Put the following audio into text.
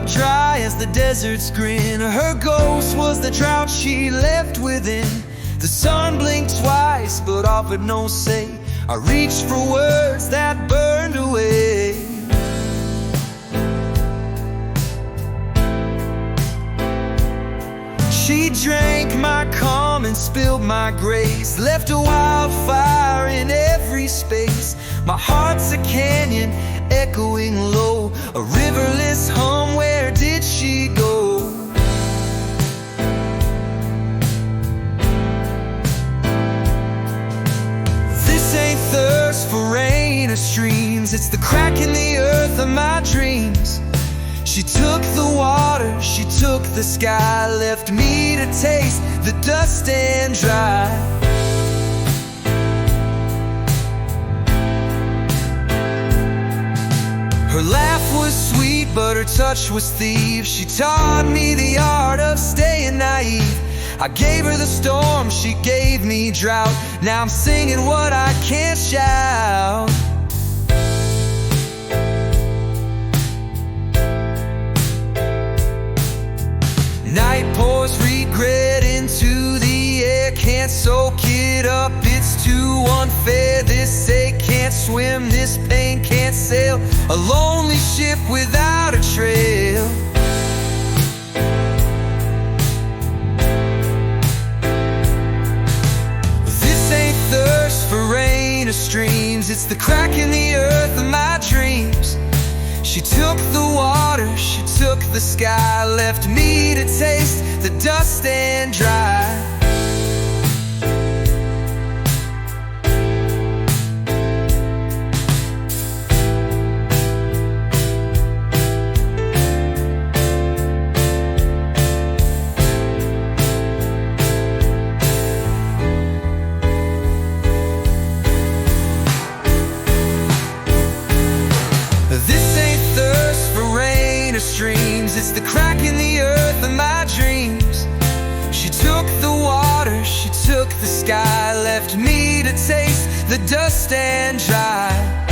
dry as the desert's grin. Her ghost was the drought she left within. The sun blinked twice but offered no say. I reached for words that burned away. She drank my calm and spilled my grace, left a wildfire in every space. My heart's a canyon echoing low, a riverless hum, where did she go? This ain't thirst for rain or streams, it's the crack in the earth of my dreams. She took the water, she took the sky, left me to taste the dust and dry. Her laugh was sweet, but her touch was thieves. She taught me the art of staying naive. I gave her the storm, she gave me drought. Now I'm singing what I can't shout. Night pours regret into the air, can't soak it up, it's too unfair. This ache can't swim, this pain can't sail, a lonely ship without a trail. This ain't thirst for rain or streams, it's the crack in the earth of my dreams. She took the water, she took the sky, left me to taste the dust and dry. This ain't thirst for rain or streams, it's the crack in the earth of my dreams. She took the water, she took the sky, left me to taste the dust and dry.